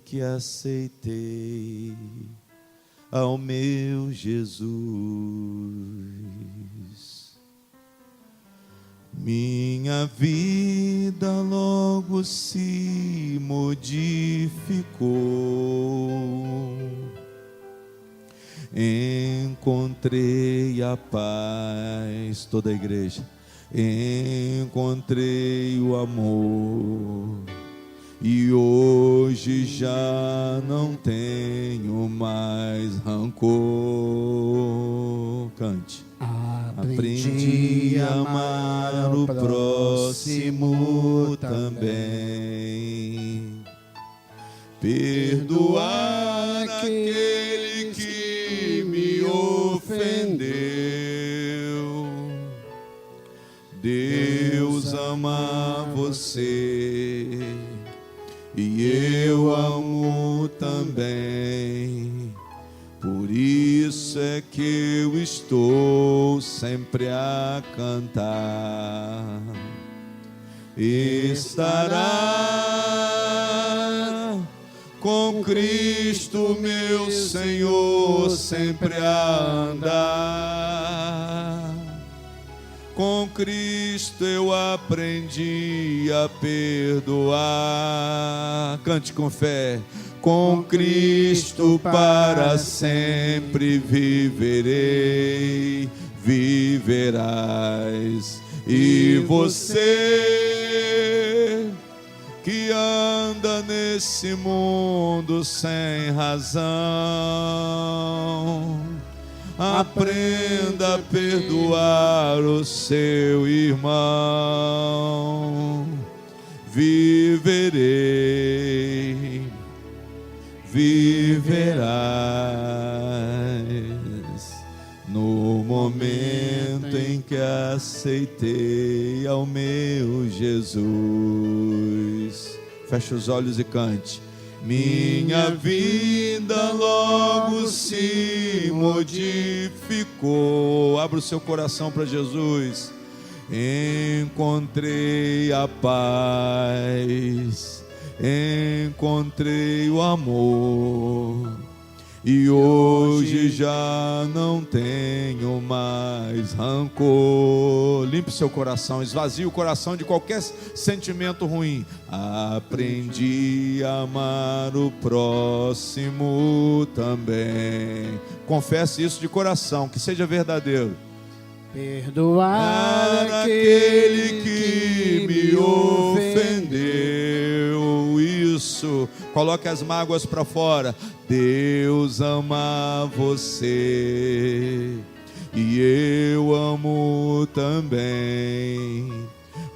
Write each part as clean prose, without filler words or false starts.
que aceitei ao meu Jesus. Minha vida logo se modificou. Encontrei a paz, toda a igreja. Encontrei o amor. E hoje já não tenho mais rancor. Cante. Aprendi a amar o próximo também. Perdoar aquele que me ofendeu. Deus ama você e eu amo também. Por isso é que eu estou sempre a cantar. Estará com Cristo meu Senhor sempre a andar. Com Cristo eu aprendi a perdoar. Cante com fé. Com Cristo para sempre viverei, viverás. E você que anda nesse mundo sem razão, aprenda a perdoar o seu irmão. Viverei, viverás no momento em que aceitei ao meu Jesus. Feche os olhos e cante. Minha vida logo se modificou. Abra o seu coração para Jesus. Encontrei a paz, encontrei o amor, e hoje já não tenho mais rancor. Limpe seu coração, esvazie o coração de qualquer sentimento ruim. Aprendi a amar o próximo também. Confesse isso de coração, que seja verdadeiro. Perdoar aquele que me ofendeu. Isso, coloque as mágoas para fora. Deus ama você e eu amo também.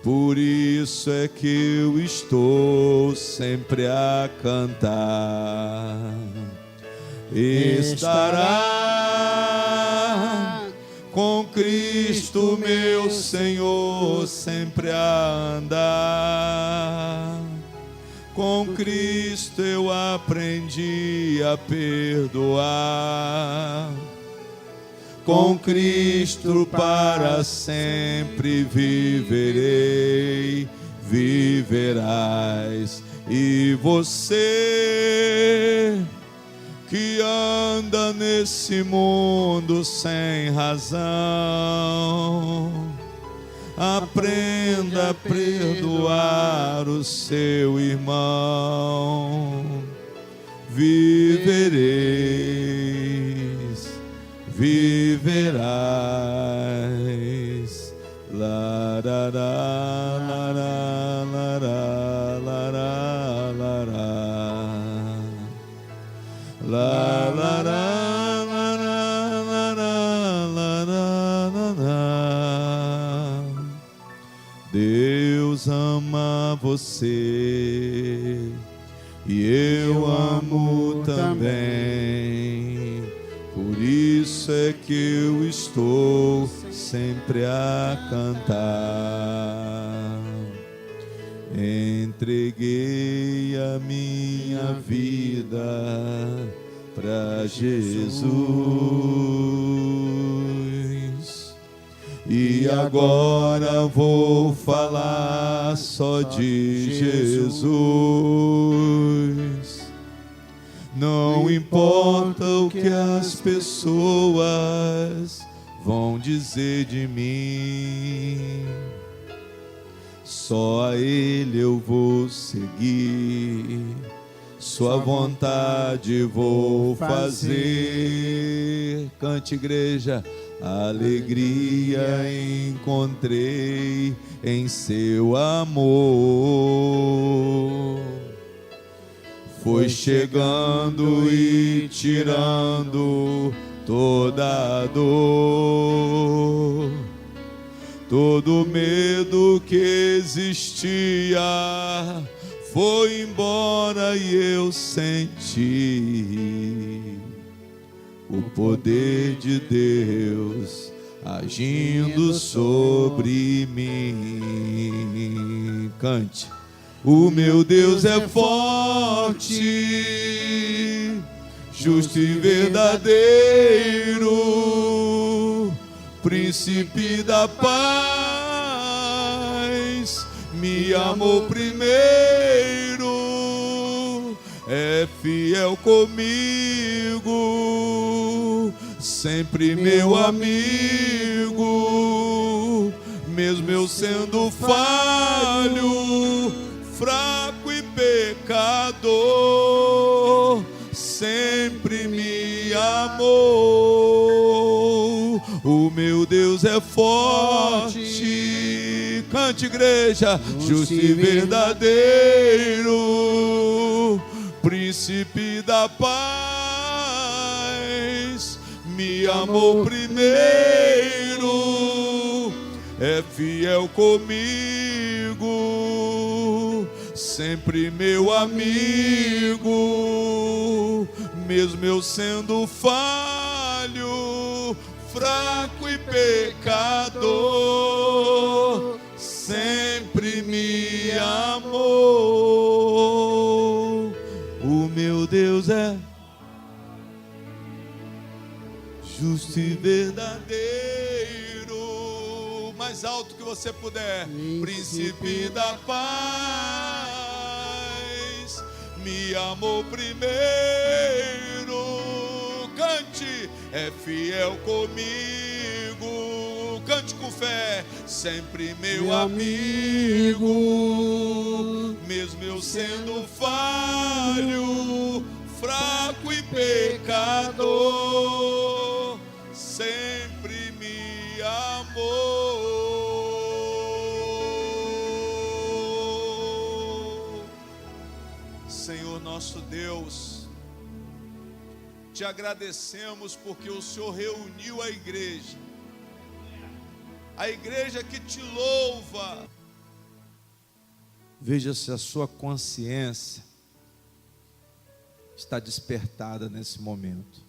Por isso é que eu estou sempre a cantar. Estará com Cristo meu Senhor sempre a andar. Com Cristo eu aprendi a perdoar. Com Cristo para sempre viverei, viverás. E você que anda nesse mundo sem razão, aprenda a perdoar o seu irmão. Vivereis, viverás. Larará, lará, lará, lará, lará. La la la la la la la la. Deus ama você e eu amo também. Por isso é que eu estou sempre a cantar. Entreguei a minha vida para Jesus e agora vou falar só de Jesus. Não importa o que as pessoas vão dizer de mim, só a Ele eu vou seguir, sua vontade vou fazer. Cante, igreja. Alegria encontrei em seu amor, foi chegando e tirando toda a dor, todo medo que existia foi embora e eu senti o poder de Deus agindo sobre mim. Cante. O meu Deus é forte, justo e verdadeiro, príncipe da paz, me amou primeiro, é fiel comigo, sempre meu amigo, mesmo eu sendo falho, fraco e pecador, sempre me amou. O meu Deus é forte, cante, igreja, justo e verdadeiro, príncipe da paz, me amou primeiro, é fiel comigo, sempre meu amigo, mesmo eu sendo falho, fraco e pecador, sempre me amou. O meu Deus é justo e verdadeiro, mais alto que você puder, príncipe da paz, me amou primeiro, cante, é fiel comigo, cante com fé, sempre meu amigo, mesmo eu sendo falho, fraco e pecador, sempre me amou. Senhor nosso Deus, te agradecemos porque o Senhor reuniu a igreja que te louva. Veja se a sua consciência está despertada nesse momento.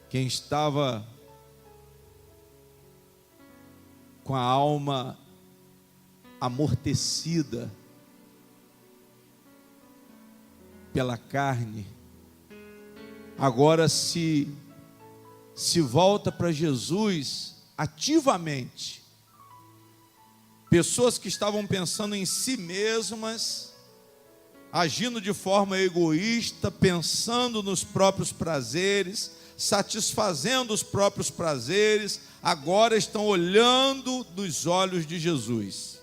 Quem estava com a alma amortecida pela carne, agora se volta para Jesus ativamente. Pessoas que estavam pensando em si mesmas, agindo de forma egoísta, pensando nos próprios prazeres, satisfazendo os próprios prazeres, agora estão olhando nos olhos de Jesus.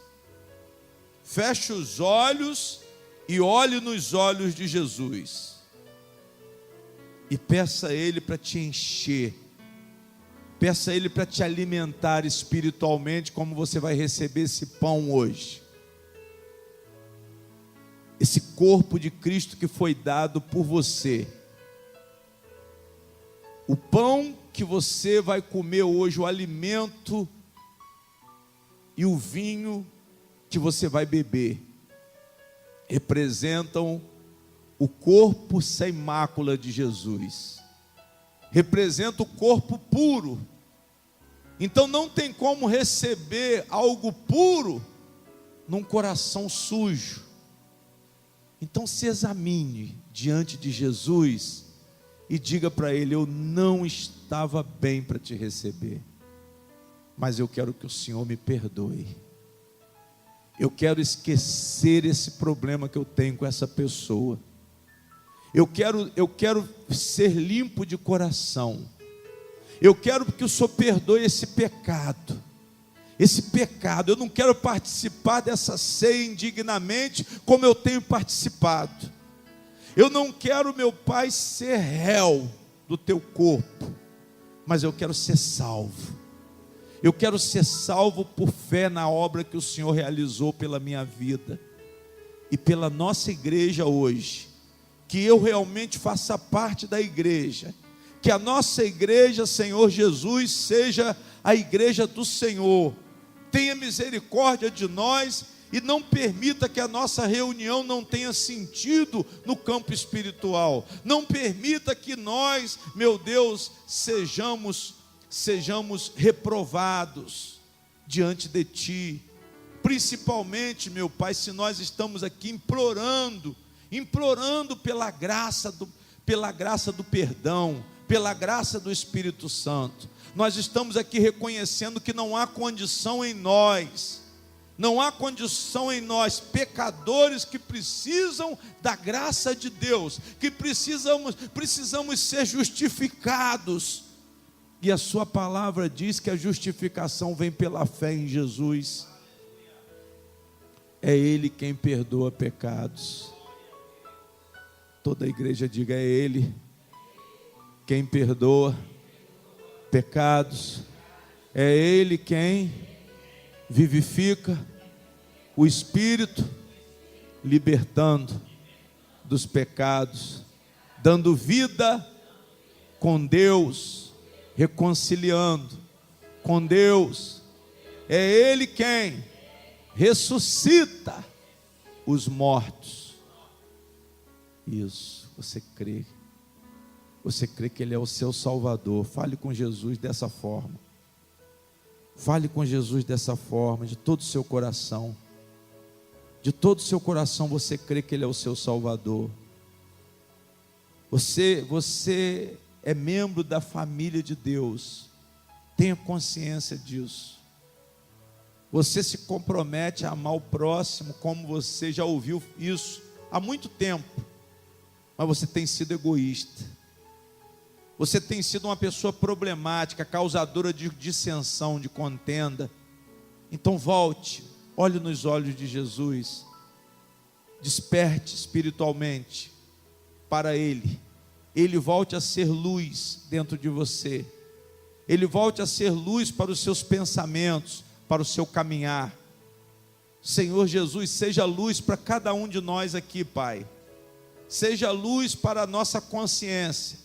Feche os olhos e olhe nos olhos de Jesus. E peça a Ele para te encher. Peça a Ele para te alimentar espiritualmente, como você vai receber esse pão hoje. Esse corpo de Cristo que foi dado por você. O pão que você vai comer hoje, o alimento e o vinho que você vai beber, representam o corpo sem mácula de Jesus. Representa o corpo puro. Então não tem como receber algo puro num coração sujo. Então se examine diante de Jesus e diga para Ele: eu não estava bem para te receber, mas eu quero que o Senhor me perdoe. Eu quero esquecer esse problema que eu tenho com essa pessoa. Eu quero ser limpo de coração. Eu quero que o Senhor perdoe esse pecado. Esse pecado, eu não quero participar dessa ceia indignamente como eu tenho participado. Eu não quero, meu Pai, ser réu do teu corpo, mas eu quero ser salvo. Eu quero ser salvo por fé na obra que o Senhor realizou pela minha vida e pela nossa igreja hoje. Que eu realmente faça parte da igreja. Que a nossa igreja, Senhor Jesus, seja a igreja do Senhor. Tenha misericórdia de nós e não permita que a nossa reunião não tenha sentido no campo espiritual. Não permita que nós, meu Deus, sejamos reprovados diante de Ti. Principalmente, meu Pai, se nós estamos aqui implorando pela graça do perdão, pela graça do Espírito Santo. Nós estamos aqui reconhecendo que não há condição em nós, pecadores que precisam da graça de Deus, que precisamos ser justificados. E a sua palavra diz que a justificação vem pela fé em Jesus. É Ele quem perdoa pecados. Toda a igreja diga: é Ele quem perdoa pecados. É Ele quem vivifica o espírito, libertando dos pecados, dando vida com Deus, reconciliando com Deus. É Ele quem ressuscita os mortos. Isso, você crê que Ele é o seu Salvador. Fale com Jesus dessa forma. Fale com Jesus dessa forma, de todo o seu coração. De todo o seu coração você crê que Ele é o seu Salvador. Você é membro da família de Deus. Tenha consciência disso. Você se compromete a amar o próximo, como você já ouviu isso há muito tempo. Mas você tem sido egoísta. Você tem sido uma pessoa problemática, causadora de dissensão, de contenda. Então volte, olhe nos olhos de Jesus. Desperte espiritualmente para Ele. Ele volte a ser luz dentro de você. Ele volte a ser luz para os seus pensamentos, para o seu caminhar. Senhor Jesus, seja luz para cada um de nós aqui, Pai. Seja luz para a nossa consciência.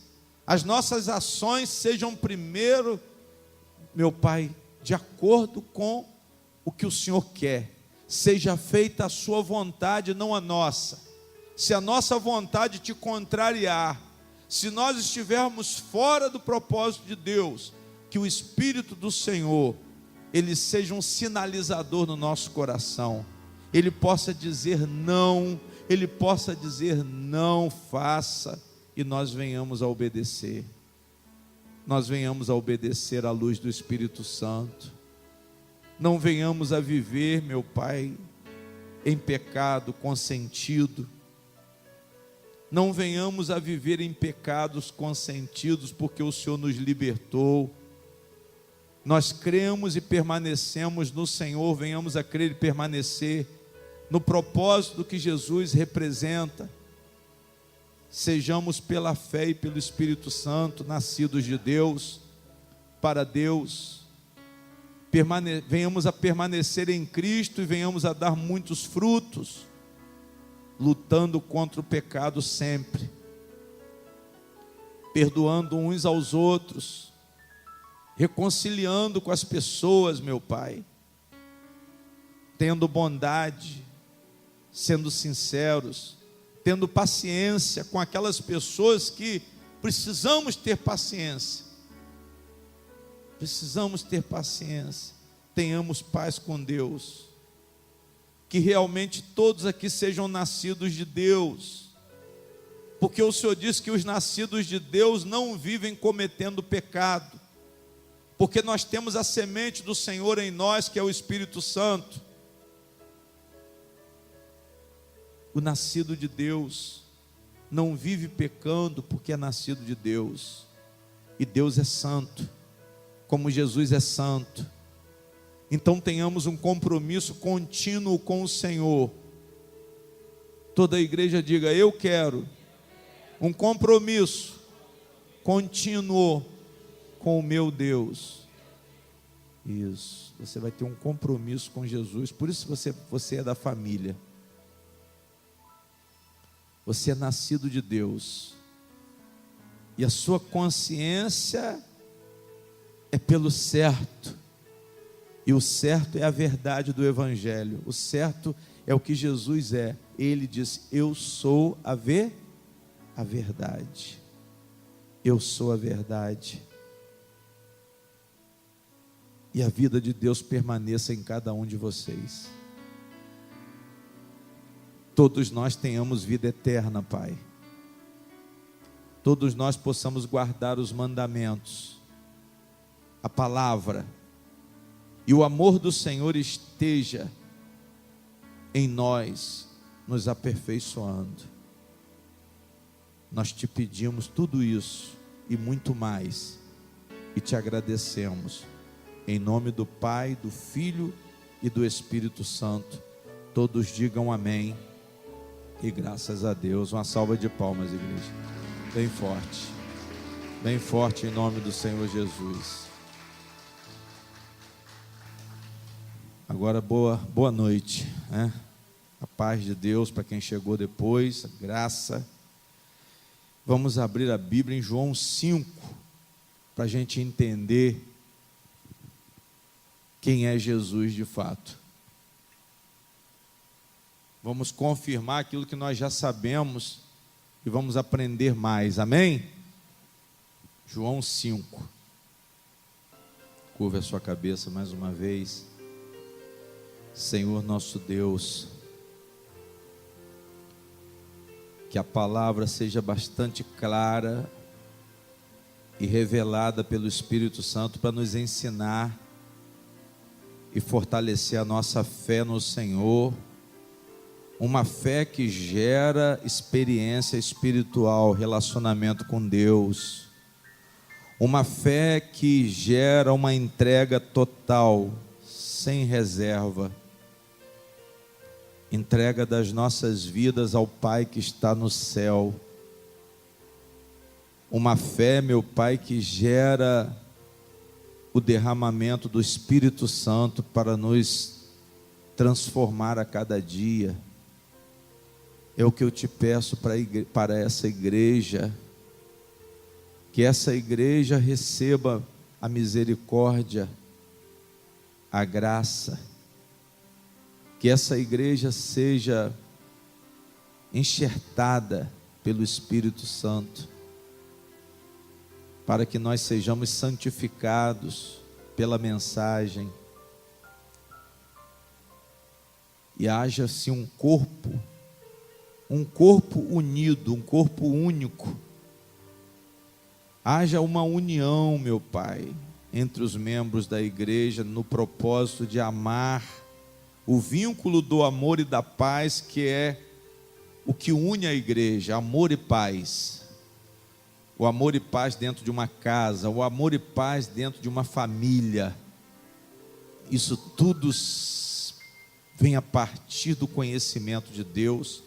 As nossas ações sejam primeiro, meu Pai, de acordo com o que o Senhor quer. Seja feita a sua vontade, não a nossa. Se a nossa vontade te contrariar, se nós estivermos fora do propósito de Deus, que o Espírito do Senhor, Ele seja um sinalizador no nosso coração. Ele possa dizer não, Ele possa dizer não faça, e nós venhamos a obedecer. Nós venhamos a obedecer à luz do Espírito Santo. Não venhamos a viver, meu Pai, em pecado consentido. Não venhamos a viver em pecados consentidos, porque o Senhor nos libertou. Nós cremos e permanecemos no Senhor, venhamos a crer e permanecer no propósito que Jesus representa. Sejamos pela fé e pelo Espírito Santo, nascidos de Deus, para Deus. Venhamos a permanecer em Cristo e venhamos a dar muitos frutos, lutando contra o pecado sempre, perdoando uns aos outros, reconciliando com as pessoas, meu Pai, tendo bondade, sendo sinceros, tendo paciência com aquelas pessoas que precisamos ter paciência. Precisamos ter paciência. Tenhamos paz com Deus. Que realmente todos aqui sejam nascidos de Deus. Porque o Senhor diz que os nascidos de Deus não vivem cometendo pecado. Porque nós temos a semente do Senhor em nós, que é o Espírito Santo. O nascido de Deus não vive pecando porque é nascido de Deus. E Deus é santo, como Jesus é santo. Então tenhamos um compromisso contínuo com o Senhor. Toda a igreja diga: eu quero um compromisso contínuo com o meu Deus. Isso, você vai ter um compromisso com Jesus. Por isso você é da família. Você é nascido de Deus. E a sua consciência é pelo certo. E o certo é a verdade do Evangelho. O certo é o que Jesus é. Ele disse: eu sou a verdade. Eu sou a verdade. E a vida de Deus permaneça em cada um de vocês. Todos nós tenhamos vida eterna, Pai. Todos nós possamos guardar os mandamentos, a palavra, e o amor do Senhor esteja em nós, nos aperfeiçoando. Nós te pedimos tudo isso e muito mais, e te agradecemos, em nome do Pai, do Filho e do Espírito Santo. Todos digam amém e graças a Deus. Uma salva de palmas, igreja, bem forte em nome do Senhor Jesus. Agora boa noite, né? A paz de Deus para quem chegou depois, a graça. Vamos abrir a Bíblia em João 5, para a gente entender quem é Jesus de fato. Vamos confirmar aquilo que nós já sabemos e vamos aprender mais, amém? João 5. Curva a sua cabeça mais uma vez. Senhor nosso Deus, que a palavra seja bastante clara e revelada pelo Espírito Santo para nos ensinar e fortalecer a nossa fé no Senhor, uma fé que gera experiência espiritual, relacionamento com Deus, uma fé que gera uma entrega total, sem reserva, entrega das nossas vidas ao Pai que está no céu, uma fé, meu Pai, que gera o derramamento do Espírito Santo para nos transformar a cada dia. É o que eu te peço para essa igreja, que essa igreja receba a misericórdia, a graça, que essa igreja seja enxertada pelo Espírito Santo, para que nós sejamos santificados pela mensagem, e haja assim um corpo unido, um corpo único, haja uma união, meu Pai, entre os membros da igreja, no propósito de amar, o vínculo do amor e da paz, que é o que une a igreja, amor e paz. O amor e paz dentro de uma casa, o amor e paz dentro de uma família. Isso tudo vem a partir do conhecimento de Deus,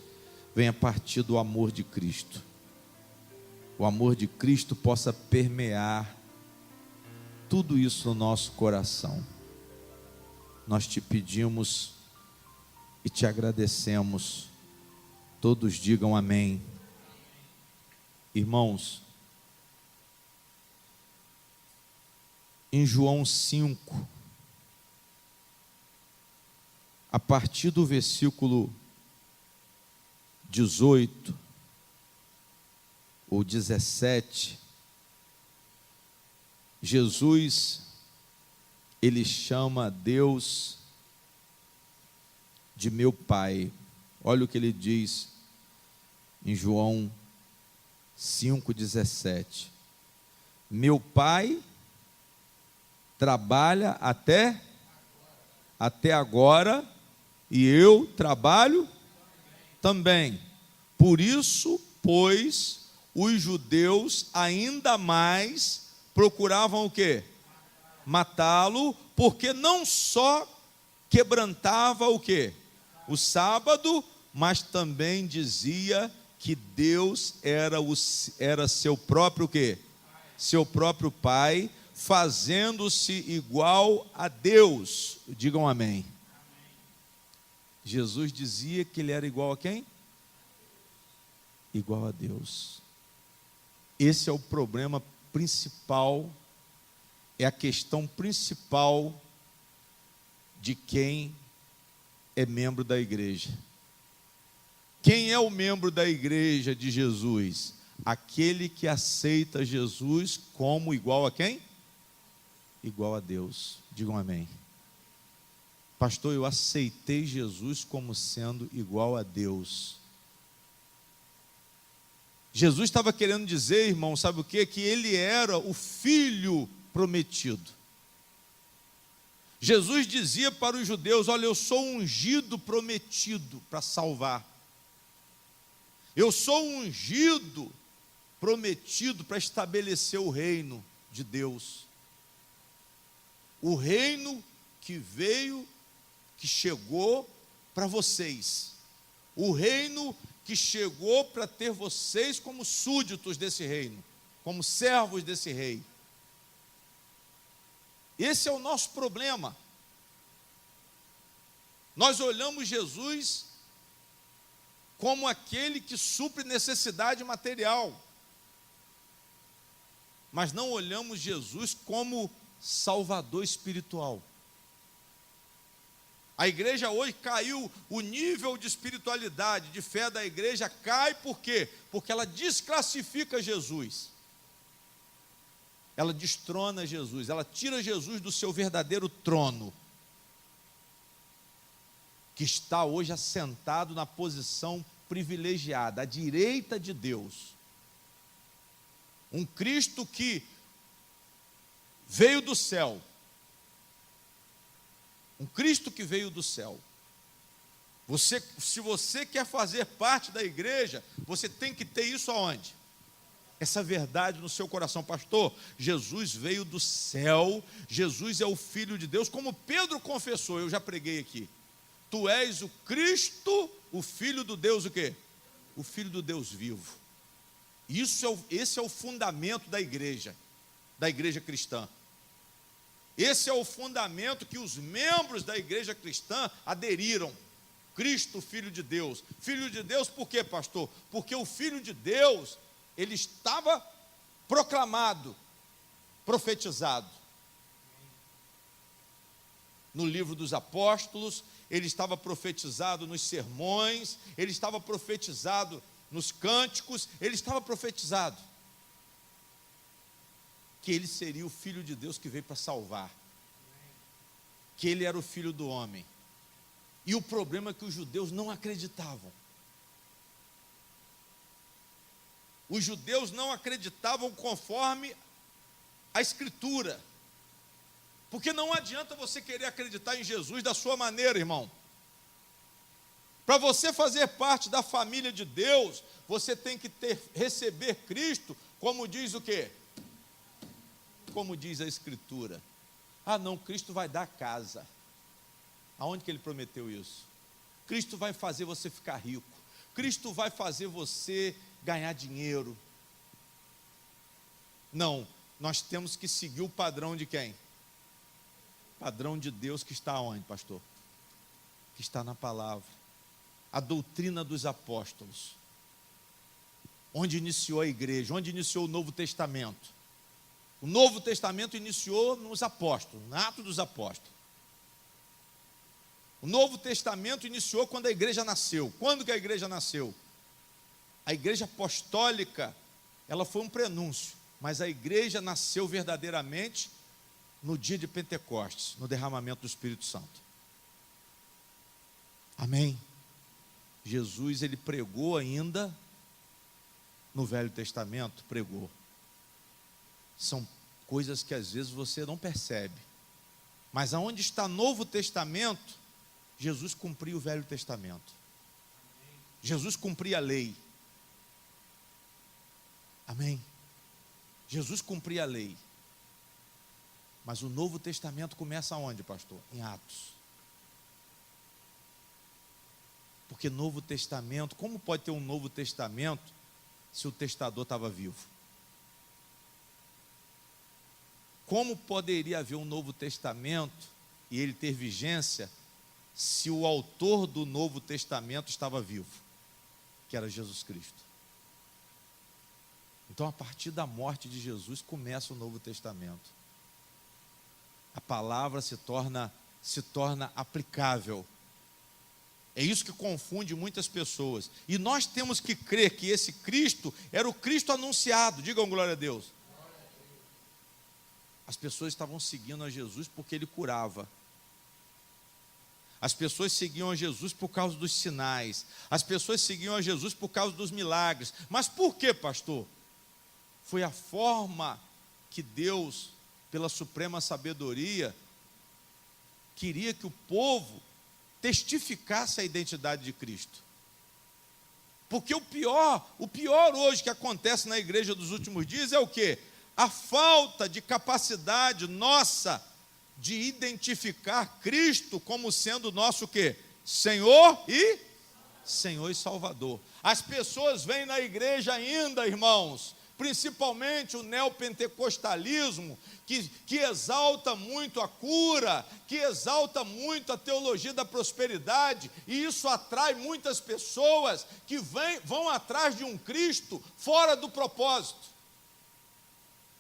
vem a partir do amor de Cristo. O amor de Cristo possa permear tudo isso no nosso coração. Nós te pedimos e te agradecemos. Todos digam amém. Irmãos, em João 5, a partir do versículo 18 ou 17, Jesus, ele chama Deus de meu Pai. Olha o que ele diz em João 5,17. Meu Pai trabalha até agora, e eu trabalho também. Por pois, os judeus ainda mais procuravam o quê? Matá-lo, porque não só quebrantava o quê? O sábado, mas também dizia que Deus era seu próprio o quê? Seu próprio Pai, fazendo-se igual a Deus. Digam amém. Jesus dizia que ele era igual a quem? Igual a Deus. Esse é o problema principal, é a questão principal de quem é membro da igreja. Quem é o membro da igreja de Jesus? Aquele que aceita Jesus como igual a quem? Igual a Deus. Digam amém. Pastor, eu aceitei Jesus como sendo igual a Deus. Jesus estava querendo dizer, irmão, sabe o quê? Que ele era o filho prometido. Jesus dizia para os judeus: olha, eu sou ungido prometido para salvar. Eu sou ungido prometido para estabelecer o reino de Deus. O reino que veio, que chegou para vocês. O reino que chegou para ter vocês como súditos desse reino, como servos desse rei. Esse é o nosso problema. Nós olhamos Jesus como aquele que supre necessidade material, mas não olhamos Jesus como Salvador espiritual. A igreja hoje caiu, o nível de espiritualidade, de fé da igreja cai, por quê? Porque ela desclassifica Jesus. Ela destrona Jesus, ela tira Jesus do seu verdadeiro trono, que está hoje assentado na posição privilegiada, à direita de Deus. Um Cristo que veio do céu. Um Cristo que veio do céu. Se você quer fazer parte da igreja, você tem que ter isso aonde? Essa verdade no seu coração. Pastor, Jesus veio do céu, Jesus é o Filho de Deus, como Pedro confessou, eu já preguei aqui. Tu és o Cristo, o Filho do Deus o quê? O Filho do Deus vivo. Esse é o fundamento da igreja cristã. Esse é o fundamento que os membros da igreja cristã aderiram. Cristo, Filho de Deus. Filho de Deus por quê, pastor? Porque o Filho de Deus, ele estava proclamado, profetizado. No livro dos apóstolos, ele estava profetizado nos sermões, ele estava profetizado nos cânticos, ele estava profetizado que ele seria o Filho de Deus que veio para salvar, que ele era o Filho do homem. E o problema é que os judeus não acreditavam. Os judeus não acreditavam conforme a Escritura. Porque não adianta você querer acreditar em Jesus da sua maneira, irmão. Para você fazer parte da família de Deus, você tem que receber Cristo, como diz o quê? Como diz a Escritura. Ah não, Cristo vai dar casa. Aonde que ele prometeu isso? Cristo vai fazer você ficar rico. Cristo vai fazer você ganhar dinheiro. Não, nós temos que seguir o padrão de quem? Padrão de Deus que está onde, pastor? Que está na palavra. A doutrina dos apóstolos. Onde iniciou a igreja, onde iniciou o Novo Testamento. O Novo Testamento iniciou nos apóstolos, no Atos dos Apóstolos. O Novo Testamento iniciou quando a igreja nasceu. Quando que a igreja nasceu? A igreja apostólica, ela foi um prenúncio, mas a igreja nasceu verdadeiramente no dia de Pentecostes, no derramamento do Espírito Santo. Amém? Jesus, ele pregou ainda no Velho Testamento, pregou. São coisas que às vezes você não percebe. Mas aonde está Novo Testamento, Jesus cumpriu o Velho Testamento. Jesus cumpria a lei. Amém? Jesus cumpria a lei. Mas o Novo Testamento começa onde, pastor? Em Atos. Porque Novo Testamento, como pode ter um Novo Testamento se o testador estava vivo? Como poderia haver um Novo Testamento e ele ter vigência se o autor do Novo Testamento estava vivo, que era Jesus Cristo? Então, a partir da morte de Jesus começa o Novo Testamento. A palavra se torna aplicável. É isso que confunde muitas pessoas. E nós temos que crer que esse Cristo era o Cristo anunciado. Digam glória a Deus. As pessoas estavam seguindo a Jesus porque ele curava. As pessoas seguiam a Jesus por causa dos sinais. As pessoas seguiam a Jesus por causa dos milagres. Mas por quê, pastor? Foi a forma que Deus, pela suprema sabedoria, queria que o povo testificasse a identidade de Cristo. Porque o pior hoje que acontece na igreja dos últimos dias é o quê? A falta de capacidade nossa de identificar Cristo como sendo nosso o quê? Senhor e Salvador. As pessoas vêm na igreja ainda, irmãos, principalmente o neopentecostalismo, que exalta muito a cura, que exalta muito a teologia da prosperidade, e isso atrai muitas pessoas que vão atrás de um Cristo fora do propósito.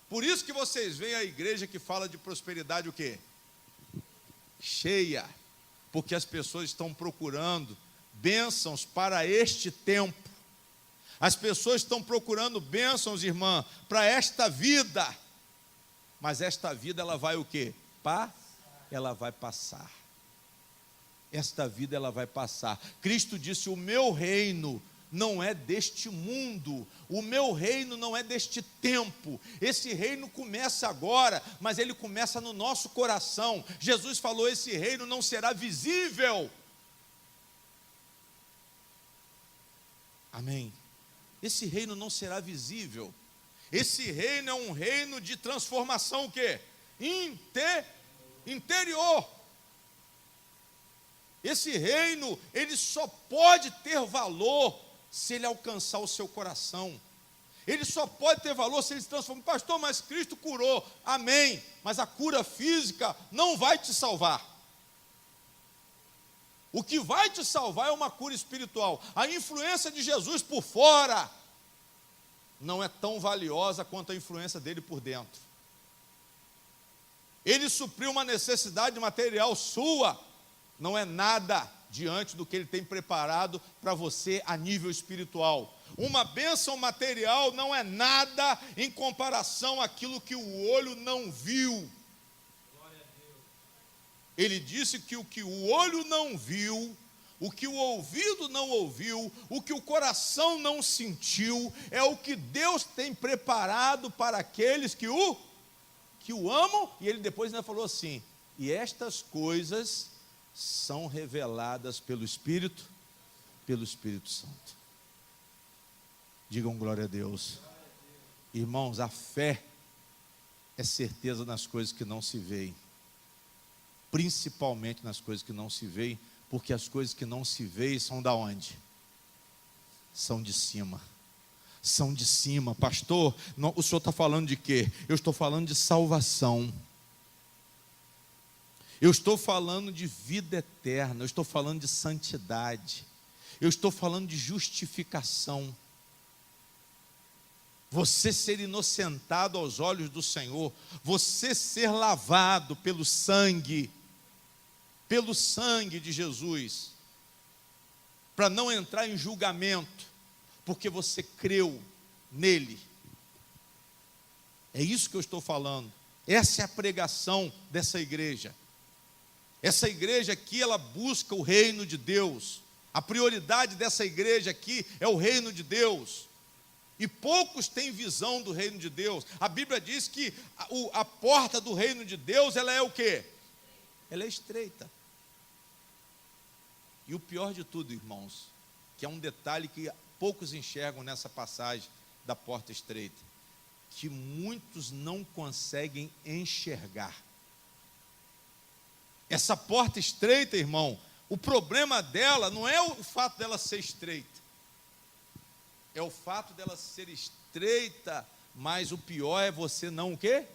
Por isso que vocês veem a igreja que fala de prosperidade o quê? Cheia, porque as pessoas estão procurando bênçãos para este tempo. As pessoas estão procurando bênçãos, irmã, para esta vida. Mas esta vida, ela vai o quê? Ela vai passar. Esta vida, ela vai passar. Cristo disse, o meu reino não é deste mundo. O meu reino não é deste tempo. Esse reino começa agora, mas ele começa no nosso coração. Jesus falou, esse reino não será visível. Amém. Esse reino não será visível. Esse reino é um reino de transformação o quê? Interior. Esse reino, ele só pode ter valor se ele alcançar o seu coração. Ele só pode ter valor se ele se transformar. Pastor, mas Cristo curou. Amém. Mas a cura física não vai te salvar. O que vai te salvar é uma cura espiritual. A influência de Jesus por fora não é tão valiosa quanto a influência dele por dentro. Ele supriu uma necessidade material sua, não é nada diante do que ele tem preparado para você a nível espiritual. Uma bênção material não é nada em comparação àquilo que o olho não viu. Ele disse que o que o olho não viu, o que o ouvido não ouviu, o que o coração não sentiu, é o que Deus tem preparado para aqueles que o amam. E ele depois ainda falou assim, e estas coisas são reveladas pelo Espírito Santo. Digam glória a Deus. Irmãos, a fé é certeza nas coisas que não se veem. Principalmente nas coisas que não se veem, porque as coisas que não se veem são da onde? São de cima. São de cima. Pastor, o senhor está falando de quê? Eu estou falando de salvação. Eu estou falando de vida eterna. Eu estou falando de santidade. Eu estou falando de justificação. Você ser inocentado aos olhos do Senhor. Você ser lavado pelo sangue de Jesus, para não entrar em julgamento, porque você creu nele. É isso que eu estou falando. Essa é a pregação dessa igreja. Essa igreja aqui, ela busca o reino de Deus. A prioridade dessa igreja aqui é o reino de Deus. E poucos têm visão do reino de Deus. A Bíblia diz que a porta do reino de Deus, ela é o quê? Ela é estreita. E o pior de tudo, irmãos, que é um detalhe que poucos enxergam nessa passagem da porta estreita? Que muitos não conseguem enxergar. Essa porta estreita, irmão, o problema dela não é o fato dela ser estreita, é o fato dela ser estreita, mas o pior é você não o quê?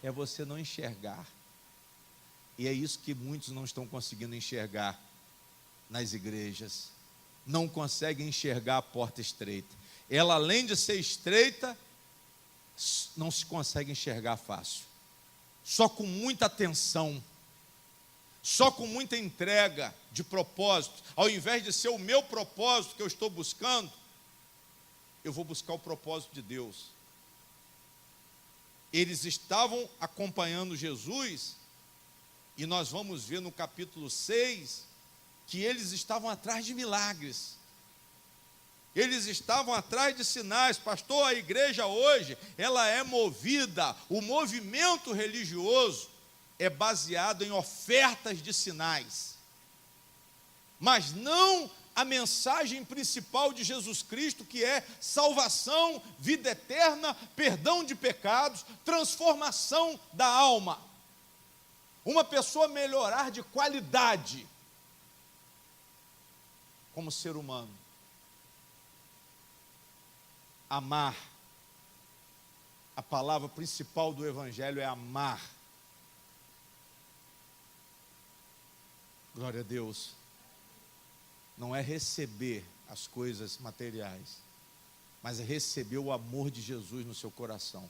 É você não enxergar. E é isso que muitos não estão conseguindo enxergar nas igrejas. Não conseguem enxergar a porta estreita. Ela, além de ser estreita, não se consegue enxergar fácil. Só com muita atenção, só com muita entrega de propósito. Ao invés de ser o meu propósito que eu estou buscando, eu vou buscar o propósito de Deus. Eles estavam acompanhando Jesus, e nós vamos ver no capítulo 6, que eles estavam atrás de milagres. Eles estavam atrás de sinais. Pastor, a igreja hoje, ela é movida, o movimento religioso é baseado em ofertas de sinais, mas não a mensagem principal de Jesus Cristo, que é salvação, vida eterna, perdão de pecados, transformação da alma. Uma pessoa melhorar de qualidade como ser humano. Amar. A palavra principal do Evangelho é amar. Glória a Deus. Não é receber as coisas materiais, mas é receber o amor de Jesus no seu coração.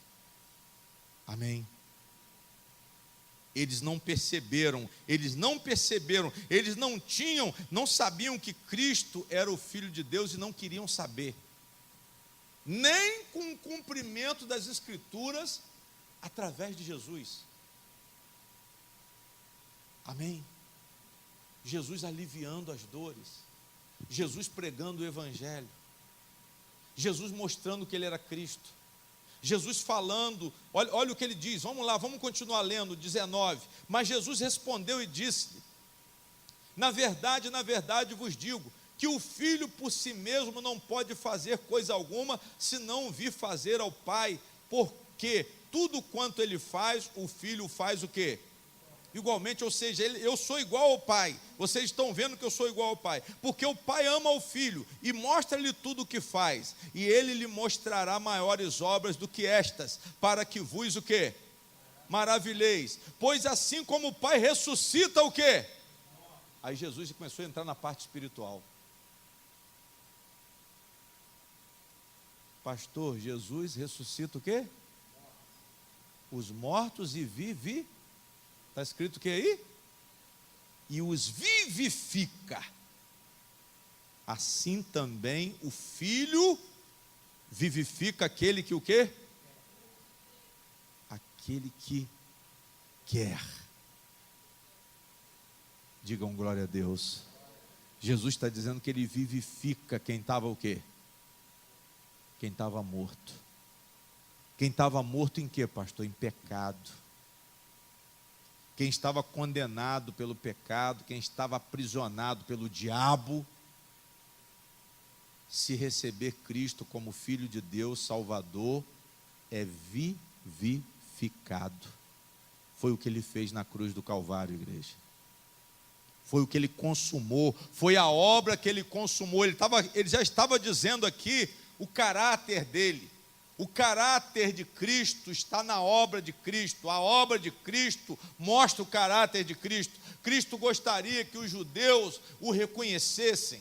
Amém. Eles não perceberam, eles não sabiam que Cristo era o Filho de Deus e não queriam saber. Nem com o cumprimento das Escrituras através de Jesus. Amém. Jesus aliviando as dores, Jesus pregando o Evangelho, Jesus mostrando que Ele era Cristo, Jesus falando, olha o que Ele diz, vamos lá, vamos continuar lendo, 19, mas Jesus respondeu e disse, na verdade vos digo, que o Filho por si mesmo não pode fazer coisa alguma, se não vir fazer ao Pai, porque tudo quanto Ele faz, o Filho faz o quê? Igualmente, ou seja, eu sou igual ao Pai. Vocês estão vendo que eu sou igual ao Pai, porque o Pai ama o Filho e mostra-lhe tudo o que faz, e Ele lhe mostrará maiores obras do que estas, para que vos o quê? Maravilheis. Pois assim como o Pai ressuscita o quê? Aí Jesus começou a entrar na parte espiritual. Pastor, Jesus ressuscita o quê? Os mortos e vive. Está escrito o que aí? E os vivifica. Assim também o Filho vivifica aquele que o quê? Aquele que quer. Digam glória a Deus. Jesus está dizendo que Ele vivifica quem estava o quê? Quem estava morto. Quem estava morto em quê, pastor? Em pecado. Quem estava condenado pelo pecado, quem estava aprisionado pelo diabo, se receber Cristo como Filho de Deus, Salvador, é vivificado. Foi o que Ele fez na cruz do Calvário, igreja. Foi o que Ele consumou, foi a obra que Ele consumou. Ele já estava dizendo aqui o caráter dele. O caráter de Cristo está na obra de Cristo. A obra de Cristo mostra o caráter de Cristo. Cristo gostaria que os judeus o reconhecessem.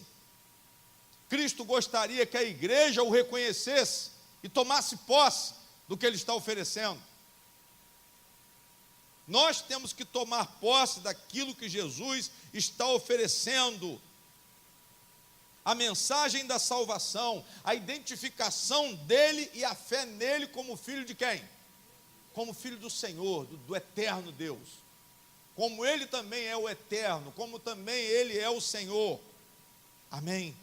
Cristo gostaria que a igreja o reconhecesse e tomasse posse do que Ele está oferecendo. Nós temos que tomar posse daquilo que Jesus está oferecendo. A mensagem da salvação, a identificação dele e a fé nele como filho de quem? Como filho do Senhor, do eterno Deus. Como Ele também é o eterno, como também Ele é o Senhor. Amém?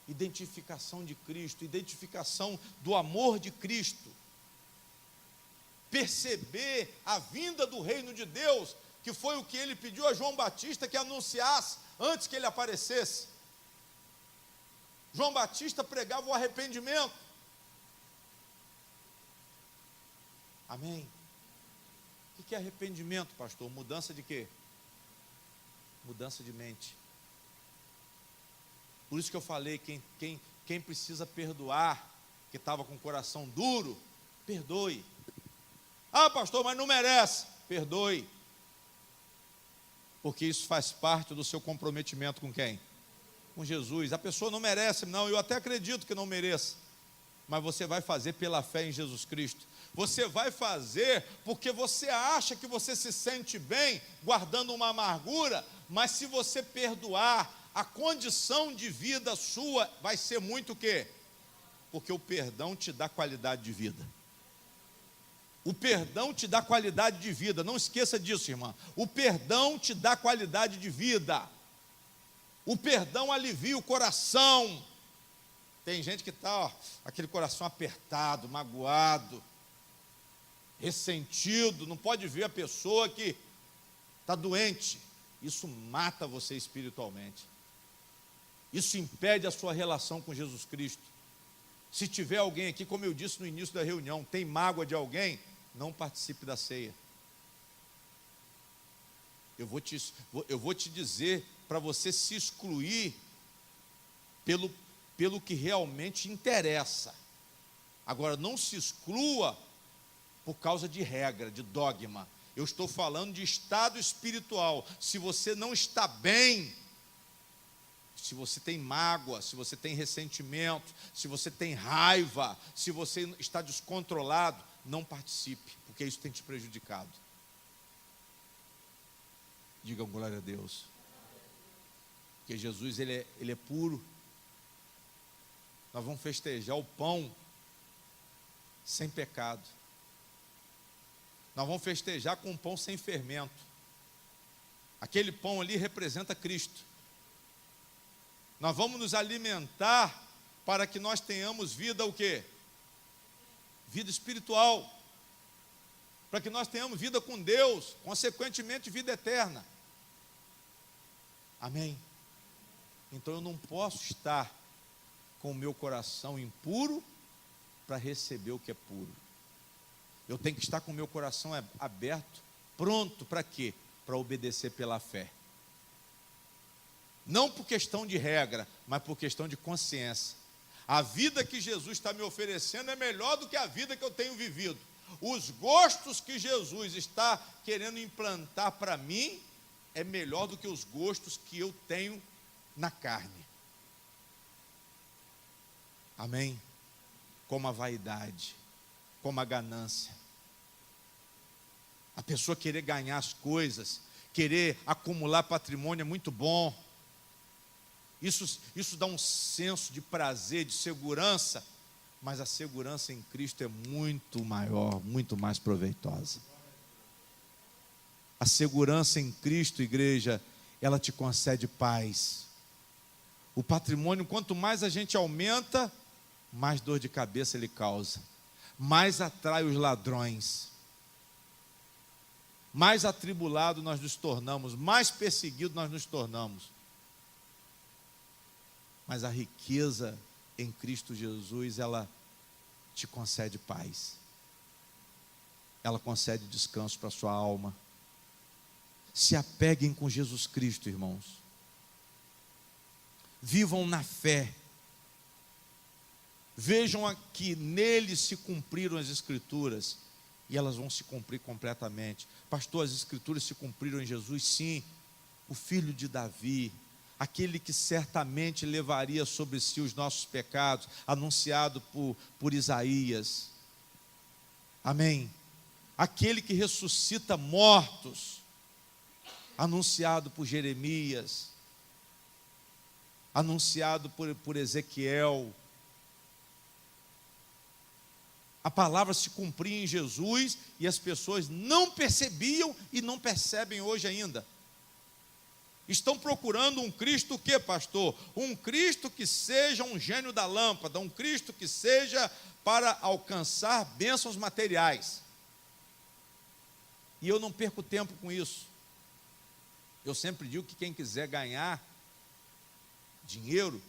Identificação de Cristo, identificação do amor de Cristo. Perceber a vinda do reino de Deus, que foi o que Ele pediu a João Batista que anunciasse antes que Ele aparecesse. João Batista pregava o arrependimento, Amém? O que é arrependimento, pastor? Mudança de quê? Mudança de mente. Por isso que eu falei, quem precisa perdoar, que estava com o coração duro, perdoe. Ah, pastor, mas não merece. Perdoe. Porque isso faz parte do seu comprometimento com quem? Com Jesus. A pessoa não merece, não, eu até acredito que não mereça. Mas você vai fazer pela fé em Jesus Cristo. Você vai fazer porque você acha que você se sente bem guardando uma amargura, mas se você perdoar, a condição de vida sua vai ser muito o quê? Porque o perdão te dá qualidade de vida. O perdão te dá qualidade de vida. Não esqueça disso, irmã. O perdão te dá qualidade de vida. O perdão alivia o coração. Tem gente que está, aquele coração apertado, magoado, ressentido, não pode ver a pessoa que está doente. Isso mata você espiritualmente. Isso impede a sua relação com Jesus Cristo. Se tiver alguém aqui, como eu disse no início da reunião, tem mágoa de alguém, não participe da ceia. Eu vou te dizer para você se excluir pelo que realmente interessa. Agora, não se exclua por causa de regra, de dogma. Eu estou falando de estado espiritual. Se você não está bem, se você tem mágoa, se você tem ressentimento, se você tem raiva, se você está descontrolado, não participe, porque isso tem te prejudicado. Digam glória a Deus. Porque Jesus, ele é puro. Nós vamos festejar o pão sem pecado. Nós vamos festejar com um pão sem fermento. Aquele pão ali representa Cristo. Nós vamos nos alimentar para que nós tenhamos vida o quê? Vida espiritual. Para que nós tenhamos vida com Deus, consequentemente vida eterna. Amém? Então eu não posso estar com o meu coração impuro para receber o que é puro. Eu tenho que estar com o meu coração aberto, pronto para quê? Para obedecer pela fé. Não por questão de regra, mas por questão de consciência. A vida que Jesus está me oferecendo é melhor do que a vida que eu tenho vivido. Os gostos que Jesus está querendo implantar para mim é melhor do que os gostos que eu tenho na carne. Amém? Como a vaidade, como a ganância. A pessoa querer ganhar as coisas, querer acumular patrimônio é muito bom. Isso dá um senso de prazer, de segurança, mas a segurança em Cristo é muito maior, muito mais proveitosa. A segurança em Cristo, igreja, ela te concede paz. O patrimônio, quanto mais a gente aumenta, mais dor de cabeça ele causa, mais atrai os ladrões, mais atribulado nós nos tornamos, mais perseguido nós nos tornamos. Mas a riqueza em Cristo Jesus, ela te concede paz. Ela concede descanso para a sua alma. Se apeguem com Jesus Cristo, irmãos. Vivam na fé. Vejam que nele se cumpriram as Escrituras. E elas vão se cumprir completamente. Pastor, as Escrituras se cumpriram em Jesus? Sim. O filho de Davi, aquele que certamente levaria sobre si os nossos pecados, anunciado por Isaías. Amém? Aquele que ressuscita mortos, anunciado por Jeremias, anunciado por Ezequiel. A palavra se cumpria em Jesus e as pessoas não percebiam e não percebem hoje ainda. Estão procurando um Cristo o quê, pastor? Um Cristo que seja um gênio da lâmpada, um Cristo que seja para alcançar bênçãos materiais. E eu não perco tempo com isso. Eu sempre digo que quem quiser ganhar dinheiro,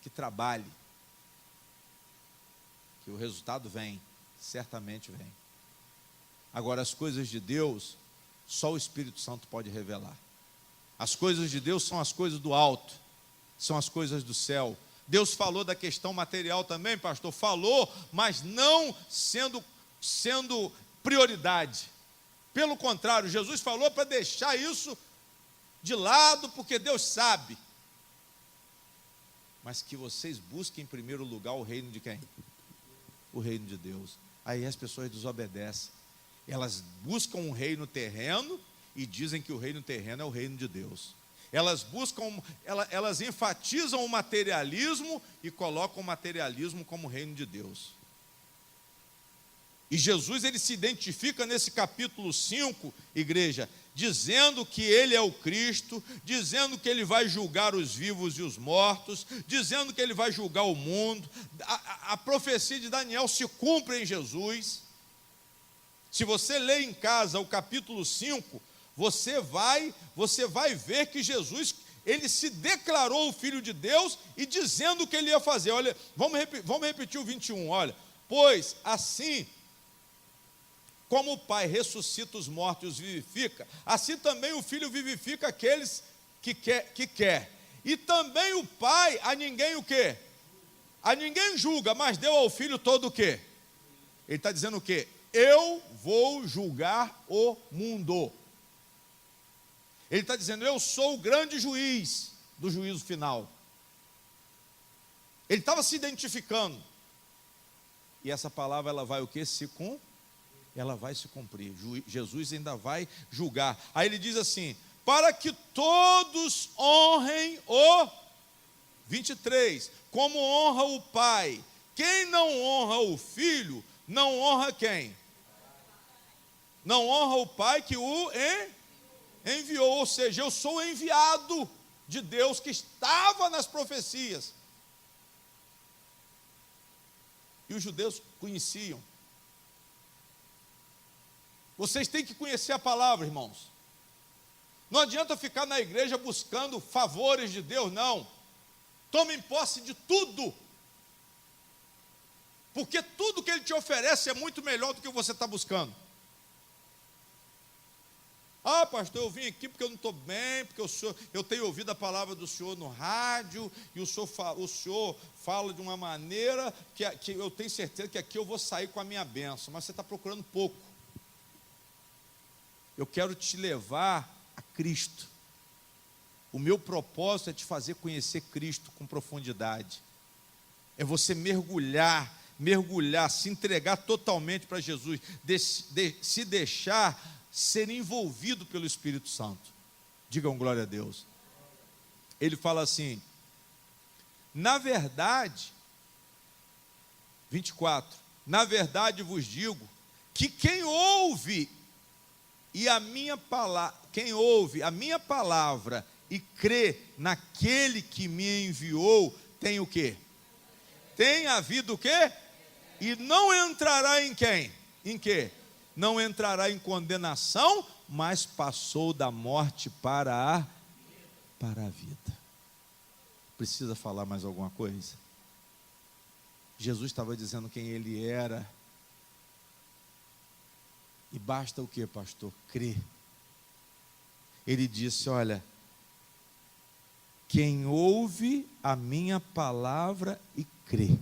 que trabalhe. Que o resultado vem, certamente vem. Agora, as coisas de Deus, só o Espírito Santo pode revelar. As coisas de Deus são as coisas do alto, são as coisas do céu. Deus falou da questão material também, pastor, falou, mas não sendo prioridade. Pelo contrário, Jesus falou para deixar isso de lado, porque Deus sabe. Mas que vocês busquem em primeiro lugar o reino de quem? O reino de Deus. Aí as pessoas desobedecem. Elas buscam um reino terreno e dizem que o reino terreno é o reino de Deus. Elas enfatizam o materialismo e colocam o materialismo como reino de Deus. E Jesus, ele se identifica nesse capítulo 5, igreja, dizendo que ele é o Cristo, dizendo que ele vai julgar os vivos e os mortos, dizendo que ele vai julgar o mundo. A profecia de Daniel se cumpre em Jesus. Se você ler em casa o capítulo 5, você vai ver que Jesus, ele se declarou o Filho de Deus e dizendo o que ele ia fazer. Olha, vamos repetir o 21, olha. Pois assim como o Pai ressuscita os mortos e os vivifica, assim também o Filho vivifica aqueles que quer. E também o Pai a ninguém o quê? A ninguém julga, mas deu ao Filho todo o quê? Ele está dizendo o quê? Eu vou julgar o mundo. Ele está dizendo, eu sou o grande juiz do juízo final. Ele estava se identificando. E essa palavra, ela vai o quê? Ela vai se cumprir. Jesus ainda vai julgar. Aí ele diz assim, para que todos honrem o 23, como honra o Pai. Quem não honra o Filho, não honra quem? Não honra o Pai que o enviou, ou seja, eu sou o enviado de Deus que estava nas profecias. E os judeus conheciam. Vocês têm que conhecer a palavra, irmãos. Não adianta ficar na igreja buscando favores de Deus, não. Tomem posse de tudo. Porque tudo que Ele te oferece é muito melhor do que você está buscando. Ah, pastor, eu vim aqui porque eu não estou bem, porque eu tenho ouvido a palavra do Senhor no rádio, e o Senhor fala de uma maneira que eu tenho certeza que aqui eu vou sair com a minha bênção, mas você está procurando pouco. Eu quero te levar a Cristo. O meu propósito é te fazer conhecer Cristo com profundidade. É você mergulhar, se entregar totalmente para Jesus, se deixar ser envolvido pelo Espírito Santo. Digam glória a Deus. Ele fala assim, na verdade, 24, na verdade vos digo, que quem ouve a minha palavra e crê naquele que me enviou, tem o quê? Tem a vida o quê? E não entrará em quem? Em quê? Não entrará em condenação, mas passou da morte para a vida. Precisa falar mais alguma coisa? Jesus estava dizendo quem ele era. E basta o que, pastor? Crer. Ele disse, olha, quem ouve a minha palavra e crê.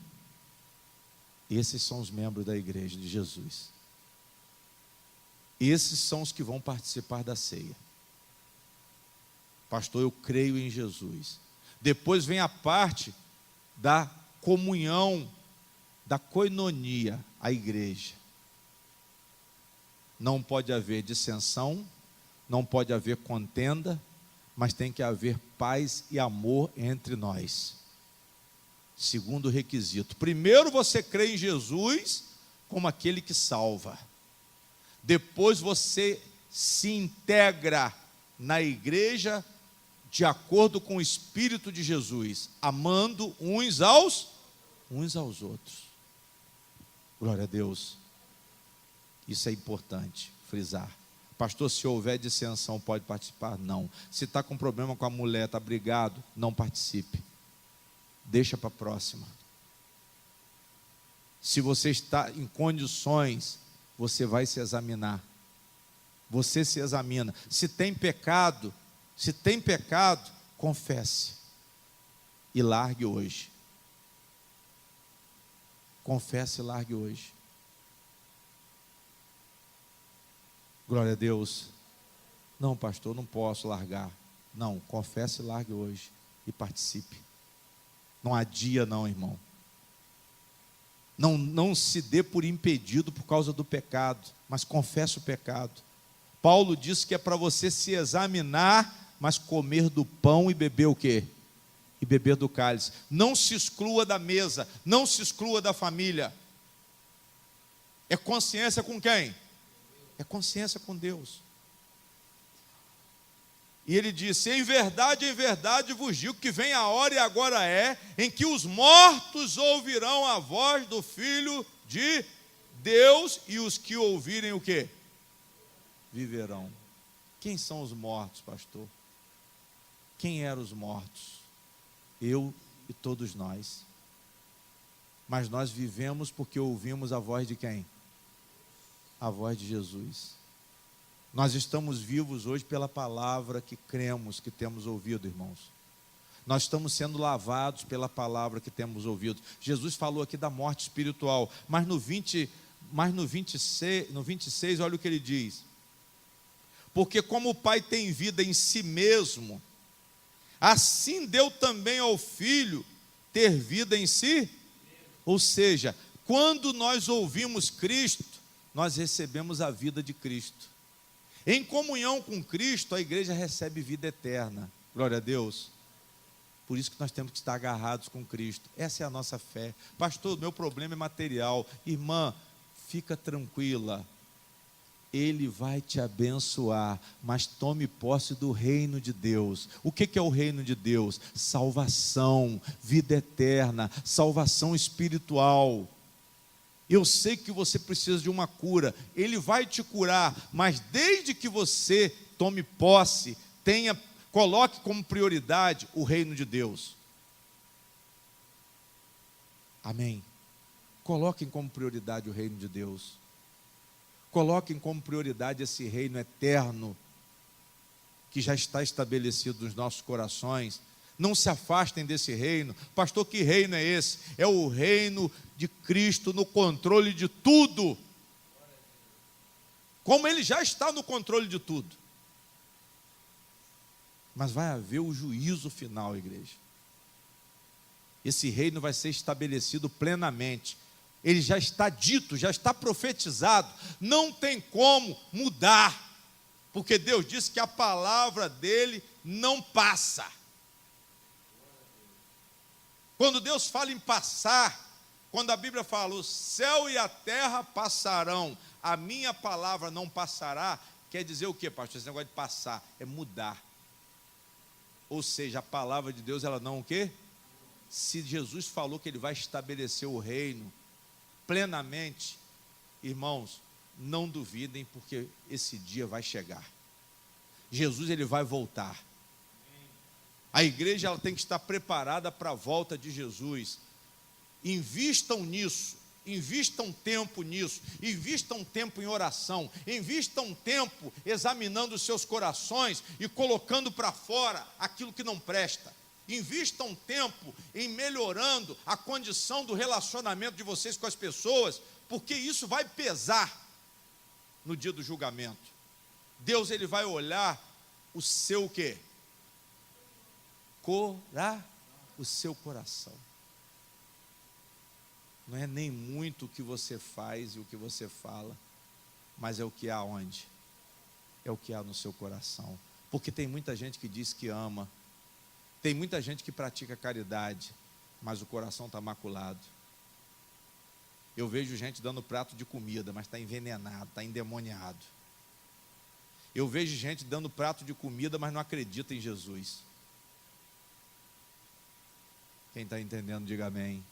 Esses são os membros da igreja de Jesus. Esses são os que vão participar da ceia. Pastor, eu creio em Jesus. Depois vem a parte da comunhão, da koinonia, a igreja. Não pode haver dissensão, não pode haver contenda, mas tem que haver paz e amor entre nós. Segundo requisito. Primeiro você crê em Jesus como aquele que salva. Depois você se integra na igreja de acordo com o Espírito de Jesus, amando uns aos outros. Glória a Deus. Isso é importante frisar. Pastor, se houver dissensão, pode participar? Não. Se está com problema com a mulher, está brigado, não participe. Deixa para a próxima. Se você está em condições você vai se examinar. Você se examina. Se tem pecado, confesse e largue hoje. Confesse e largue hoje. Glória a Deus. Não, pastor, não posso largar. Não, confesse e largue hoje e participe. Não adia não, irmão. Não se dê por impedido por causa do pecado, mas confesse o pecado. Paulo diz que é para você se examinar, mas comer do pão e beber o quê? E beber do cálice. Não se exclua da mesa, não se exclua da família. É consciência com quem? É consciência com Deus. E ele disse: em verdade vos digo que vem a hora, e agora é, em que os mortos ouvirão a voz do Filho de Deus, e os que ouvirem o quê? Viverão. Quem são os mortos, pastor? Quem eram os mortos? Eu e todos nós. Mas nós vivemos porque ouvimos a voz de quem? A voz de Jesus. Nós estamos vivos hoje pela palavra que cremos, que temos ouvido, irmãos. Nós estamos sendo lavados pela palavra que temos ouvido. Jesus falou aqui da morte espiritual, mas no 26, olha o que ele diz. Porque como o Pai tem vida em si mesmo, assim deu também ao Filho ter vida em si. Ou seja, quando nós ouvimos Cristo, nós recebemos a vida de Cristo. Em comunhão com Cristo, a igreja recebe vida eterna. Glória a Deus. Por isso que nós temos que estar agarrados com Cristo. Essa é a nossa fé. Pastor, meu problema é material. Irmã, fica tranquila. Ele vai te abençoar, mas tome posse do reino de Deus. O que é o reino de Deus? Salvação, vida eterna, salvação espiritual. Eu sei que você precisa de uma cura, Ele vai te curar, mas desde que você tome posse, coloque como prioridade o reino de Deus. Amém. Coloquem como prioridade o reino de Deus. Coloquem como prioridade esse reino eterno que já está estabelecido nos nossos corações. Não se afastem desse reino. Pastor, que reino é esse? É o reino de Cristo no controle de tudo. Como Ele já está no controle de tudo. Mas vai haver o juízo final, igreja. Esse reino vai ser estabelecido plenamente. Ele já está dito, já está profetizado. Não tem como mudar. Porque Deus disse que a palavra dele não passa. Quando Deus fala em passar, quando a Bíblia fala, o céu e a terra passarão, a minha palavra não passará, quer dizer o quê, pastor? Esse negócio de passar é mudar. Ou seja, a palavra de Deus, ela não o quê? Se Jesus falou que Ele vai estabelecer o reino plenamente, irmãos, não duvidem, porque esse dia vai chegar. Jesus, Ele vai voltar. A igreja, ela tem que estar preparada para a volta de Jesus. Invistam nisso, invistam tempo nisso, invistam tempo em oração, invistam tempo examinando os seus corações e colocando para fora aquilo que não presta. Invistam tempo em melhorando a condição do relacionamento de vocês com as pessoas, porque isso vai pesar no dia do julgamento. Deus, Ele vai olhar o seu quê? O seu coração. Não é nem muito o que você faz e o que você fala, mas é o que há onde? É o que há no seu coração. Porque tem muita gente que diz que ama, tem muita gente que pratica caridade, mas o coração está maculado. Eu vejo gente dando prato de comida, mas está envenenado, está endemoniado. Eu vejo gente dando prato de comida, mas não acredita em Jesus. Quem está entendendo, diga amém.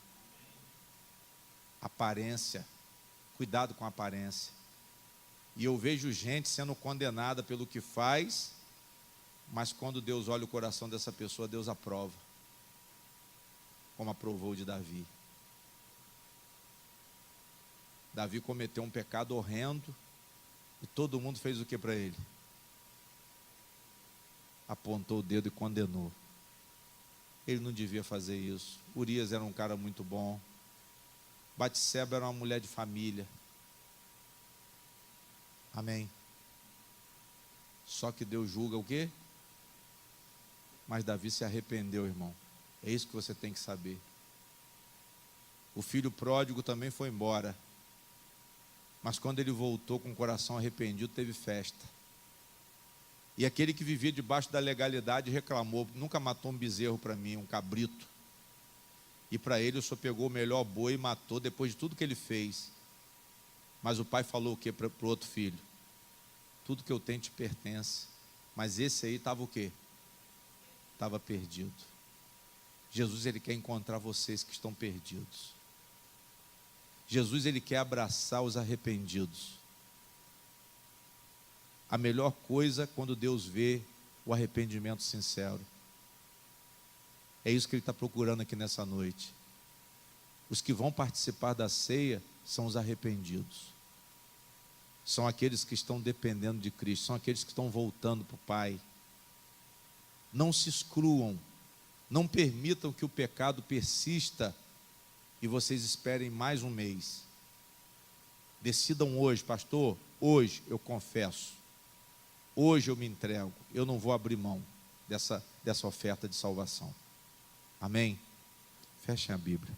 Aparência, cuidado com a aparência. E eu vejo gente sendo condenada pelo que faz, mas quando Deus olha o coração dessa pessoa, Deus aprova, como aprovou de Davi. Davi cometeu um pecado horrendo e todo mundo fez o que para ele? Apontou o dedo e condenou. Ele não devia fazer isso. Urias era um cara muito bom. Batseba era uma mulher de família. Amém. Só que Deus julga o quê? Mas Davi se arrependeu, irmão. É isso que você tem que saber. O filho pródigo também foi embora. Mas quando ele voltou com o coração arrependido, teve festa. E aquele que vivia debaixo da legalidade reclamou: nunca matou um bezerro para mim, um cabrito. E para ele o senhor pegou o melhor boi e matou depois de tudo que ele fez. Mas o pai falou o quê para o outro filho? Tudo que eu tenho te pertence. Mas esse aí estava o quê? Estava perdido. Jesus, ele quer encontrar vocês que estão perdidos. Jesus, ele quer abraçar os arrependidos. A melhor coisa quando Deus vê o arrependimento sincero. É isso que ele está procurando aqui nessa noite. Os que vão participar da ceia são os arrependidos. São aqueles que estão dependendo de Cristo, são aqueles que estão voltando para o Pai. Não se excluam, não permitam que o pecado persista e vocês esperem mais um mês. Decidam hoje, pastor, hoje eu confesso, hoje eu me entrego, eu não vou abrir mão dessa oferta de salvação. Amém? Fechem a Bíblia.